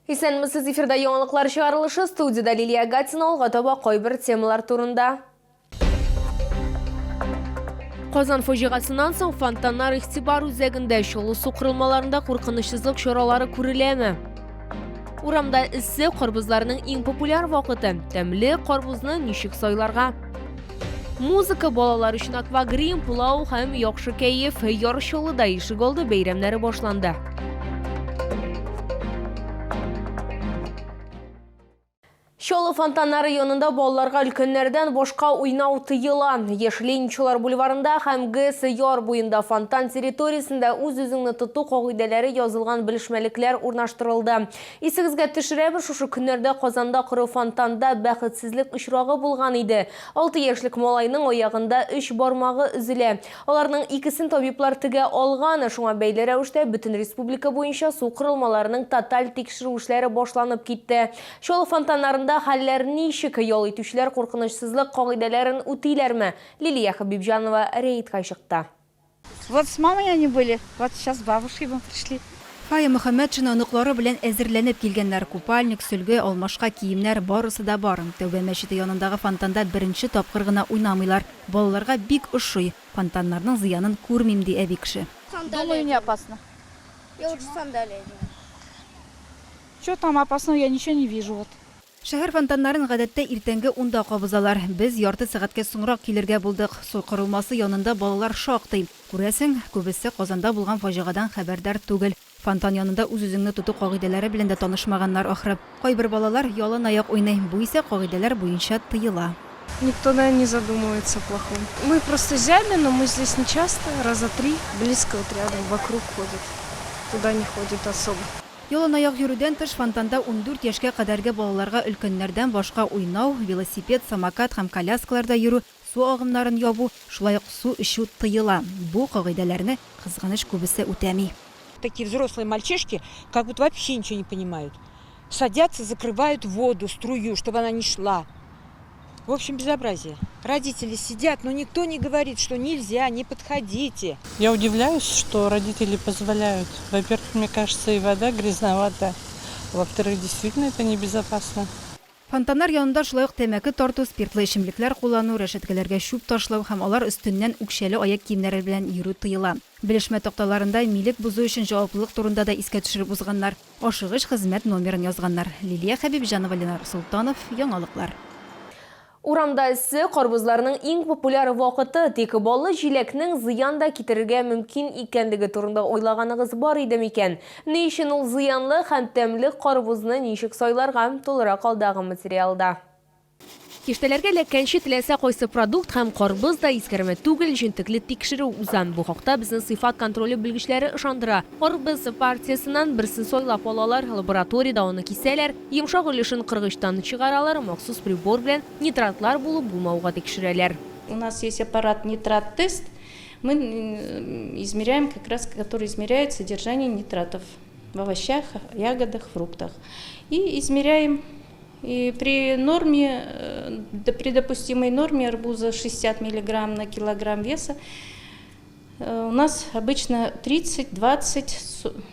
Исәнмесез, эфирда яңалыклар чыгарылышы, студияда Лилия Гатина, алга таба кайбер темалар турында. Казан фажигасыннан соң фонтаннар игътибар үзәгендә шулы су кырылмаларында куркынычсызлык чаралары күреләме? Урамда эссе карбызларның иң популяр вакыты. Тәмле карбызны ничек сайларга? Музыка балалар өчен аквагрим, пулау һәм яхшы кәеф, яр чаллыда ишек алды бәйрәмнәре башланды. Чаллы фонтаннары янында балаларга өлкәннәрдән башка уйнау тыела. Яшьленчеләр бульварында һәм ГЭС яр буенда фонтан территориясендә үз-үзеңне тоту кагыйдәләре язылган белешмәлекләр урнаштырылды. Исегезгә төшерәбез, шушы көннәрдә Казанда коры фонтанда бәхетсезлек очрагы булган иде. 6 яшьлек малайның аягында 3 бармагы өзелә. Аларның икесен табиблар тегә алган, шуңа бәйле рәвештә бөтен республика буенча су кырылмаларының тоталь тикшерү эшләре башланып китте. Чаллы фонтаннарында хәлләр ничек, ял итүчеләр куркынычсызлык кагыйдәләрен үтиләрме? Лилия Хабибжанова рейдка чыкты. Вот с мамой они были, вот сейчас с бабушкой мы пришли. Фая Мөхәммәтшина оныклары белән әзерләнеп килгәннәр. Купальник, сөлге, алмашка киемнәр барысы да бар. Тәүбә мәчете янындагы фонтанда беренче тапкыр гына уйнамыйлар. Балаларга бик ошый. Фонтаннарның зыянын күрмим ди әби кеше. Думаю, не опасно. Я лучше сандалии. Что там опасного, я ничего не вижу. Вот. Шәһәр фонтаннарын гадәттә иртәнге 10-да кабызалар. Без ярты сәгатькә соңрак килергә булдык. Су кырылмасы янында балалар шактый. Күрәсең, күбесе Казанда булган фаҗигадан хәбәрдар түгел. Фонтан янында үз-үзеңне тоту кагыйдәләре белән дә танышмаганнар ахры. Кайбер балалар ялан аяк уйный. Бу исә кагыйдәләр буенча тыела. Никто, наверное, не задумывается о плохом. Мы просто взяли, но мы здесь не часто, раза 3, близко вот рядом, вокруг ходят. Туда не ходит особо. Ялан аяк йөрүдән тыш фонтанда 14 яшькә кадәрге балаларга өлкәннәрдән башка уйнау, велосипед, самокат һәм коляскаларда йөрү, су агымнарын ябу, шулай ук су эчү тыела. Бу кагыйдәләрне кызганыч күбесе үтәми. Такие взрослые мальчишки как будто вообще ничего не понимают. Садятся, закрывают воду, струю, чтобы она не шла. В общем, безобразие. Родители сидят, но никто не говорит, что нельзя, не подходите. Я удивляюсь, что родители позволяют. Во-первых, мне кажется, и вода грязновата. Во-вторых, действительно это небезопасно. Фонтаннар янында шулай ук тәмәке тарту, спиртлы эчемлекләр куллану, рәшәткәләргә чүп ташлау һәм алар өстеннән үкшәле аяк киемнәре белән йөрү тыела. Белешмә такталарында милек бузу өчен җаваплылык турында да искә төшереп узганнар. Ашыгыч хезмәт номерын язганнар. Лилия Хабибжанова, Ленар Султанов, яңалыклар. Урамда эссе карбызларның иң популяр вакыты, тик баллы җиләкнең зыянда китерергә мөмкин икәнлеге турында ойлаганыгыз бар иде микән? Ни өчен ул зыянлы һәм тәмле карбызны ничек сайларга? Толырак алдагы материалда. Киштәләргә ләккәнче теләсә кайсы продукт һәм карбыз да искәрмә түгел, җентекле тикшерү узан. Бу хакта безнең сыйфат контроле белгечләре ышандыра. Карбыз партиясыннан берсен сайлап алалар, лабораториядә аны кисәләр, йомшак өлешен кыргычтан чыгаралар, махсус прибор белән нитратлар булып булмауга тикшерәләр. У нас есть аппарат нитрат-тест. Мы измеряем как раз, который измеряет содержание нитратов в овощах, ягодах, фруктах. И измеряем. И при норме, при допустимой норме арбуза 60 мг на килограмм веса у нас обычно 30, 20,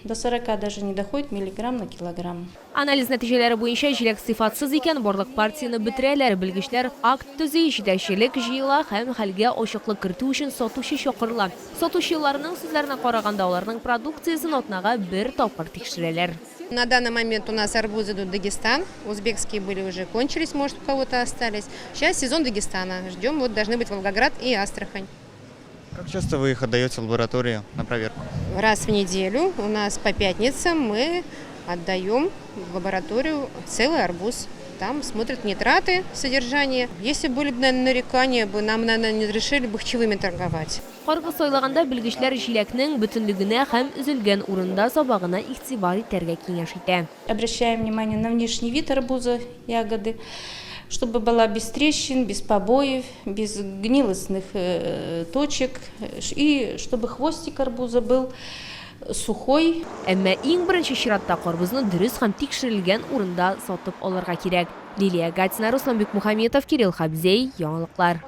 до 40 даже не доходит миллиграмм на килограмм. Анализ нәтиҗәләре буенча җиләк сыйфатсыз икән, барлык партияны бетерәләр. Белгечләр акт төзи, җитәкчелек җыела һәм хәлгә ачыклык кертү өчен сатучы чакырыла. Сатучыларның сүзләренә караганда, аларның продукциясен атнага бер тапкыр тикшерәләр. На данный момент у нас арбузы идут Дагестан, узбекские были уже кончились, может у кого-то остались. Сейчас сезон Дагестана, ждем, вот должны быть Волгоград и Астрахань. Как часто вы их отдаете в лабораторию на проверку? Раз в неделю у нас по пятницам мы отдаем в лабораторию целый арбуз. Там смотрят нитраты, содержание. Если были бы, наверное, нарекания, нам, наверное, не разрешили бы хчевыми торговать. Карбыз сайлаганда белгечләр җиләкнең бөтенлегенә һәм өзелгән урында сабагына игътибар итәргә киңәш итә. Обращаем внимание на внешний вид арбуза, ягоды, чтобы была без трещин, без побоев, без гнилостных точек, и чтобы хвостик арбуза был сухой. Әмма иң беренче чиратта карбызны дөрес һәм тикшерелгән урында сатып алырга кирәк. Лилия Гатина, Русланбек Мухаметов, Кирилл Хабзей, яңалыклар.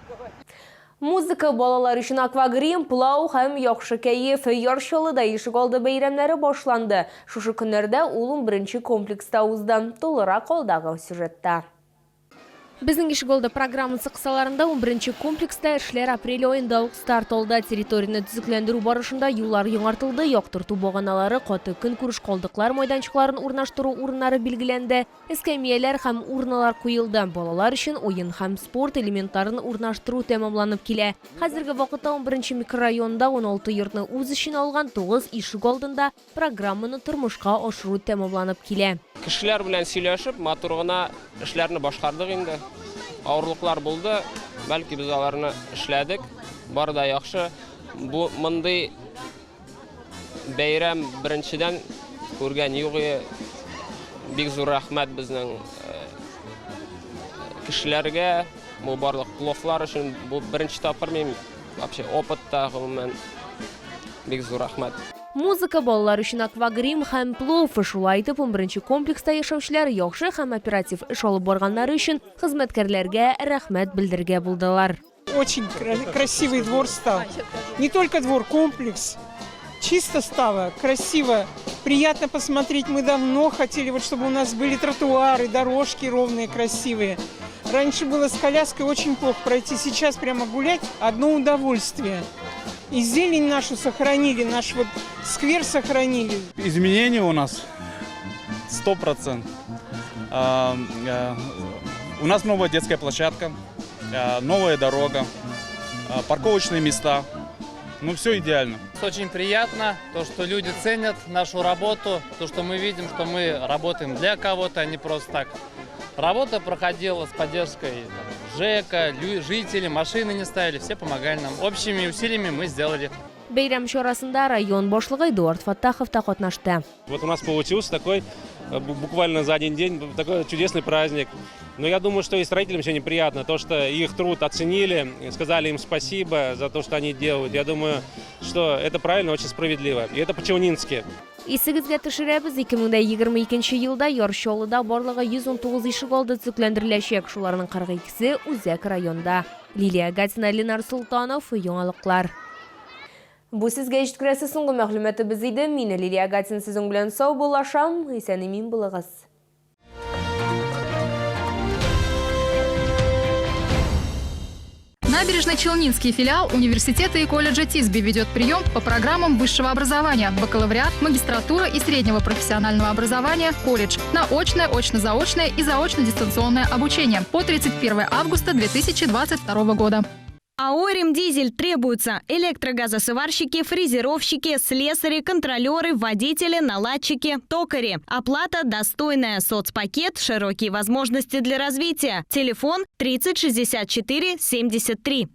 Музыка балалар үшін аквагрим, плау һәм яхшы кәйеф яршылыда ишек алды бәйрәмнәре башланды. Шушы көннәрдә улым беренче комплекста узды. Толырак алдағы сюжетта. Біздің ишек алды программасы кысаларында 11-нче комплекста эшләр апрель айында ук старт алды. Территорияны төзекләндерү барышында юллар яңартылды, яктырту баганалары, каты көн күреш калдыклар майданчыкларын урнаштыру урыннары билгеләнде. Эскәмияләр һәм урыналар куелды. Балалар өчен уен һәм спорт элементларын урнаштыру тәмамланып килә. Хәзерге вакытта 11-нче микрорайонда 16 йортны үз эченә алган 9 ишек алдында программаны тормышка ашыру тәмамланып килә. Кешеләр белән сөйләшеп, матур гына эшләрне башкардык инде. Авырлыклар булды, бәлки без аларны эшләдек. Бар да яхшы. Бу мондый бәйрәм беренчедән күргән юк. Бик зур рәхмәт безнең кешеләргә, бу барлык клофлар өчен. Бу беренче тапкыр мин вообще опытта гомумән бик зур рәхмәт. Музыка балалар үшін аквагрим һәм плов. Шулай итеп 11-нче комплекста яшәүчеләр яхшы һәм оператив эш алып барганнары өчен хезмәткәрләргә рәхмәт белдергә булдылар. Очень красивый двор стал. Не только двор, комплекс. Чисто стало, красиво. Приятно посмотреть. Мы давно хотели, чтобы у нас были тротуары, дорожки ровные, красивые. Раньше было с коляской очень плохо пройти. Сейчас прямо гулять одно удовольствие. И зелень нашу сохранили, наш вот сквер сохранили. Изменения у нас 100%. У нас новая детская площадка, новая дорога, парковочные места. Ну, все идеально. Очень приятно, то, что люди ценят нашу работу, то, что мы видим, что мы работаем для кого-то, а не просто так. Работа проходила с поддержкой ЖЭКа, жители, машины не ставили, все помогали нам. Общими усилиями мы сделали. Бәйрәм чарасында район башлыгы Эдуард Фаттахов та катнашты. Вот у нас получился такой, буквально за один день, такой чудесный праздник. Но я думаю, что и строителям сегодня приятно, то, что их труд оценили, сказали им спасибо за то, что они делают. Я думаю, что это правильно, очень справедливо. И это по-чаунински. Исегезгә төшерәбез, 2022 елда Яршалыда барлыгы 119 ишек алды төзекләндереләчәк. Шуларның 42-се Үзәк районда. Лилия Гатина, Ленар Султанов, яңалыклар. Бу сезгә җиткерәсе соңгы мәгълүматыбыз иде. Мин Лилия Гатина сезнең белән сау булашам. Исән-имин булыгыз. Набережно-Челнинский филиал университета и колледжа ТИСБИ ведет прием по программам высшего образования, бакалавриат, магистратура и среднего профессионального образования, колледж, на очное, очно-заочное и заочно-дистанционное обучение по 31 августа 2022 года. АО «Ремдизель» требуются электрогазосварщики, фрезеровщики, слесари, контролеры, водители, наладчики, токари. Оплата достойная, соцпакет, широкие возможности для развития. Телефон 30 64 73.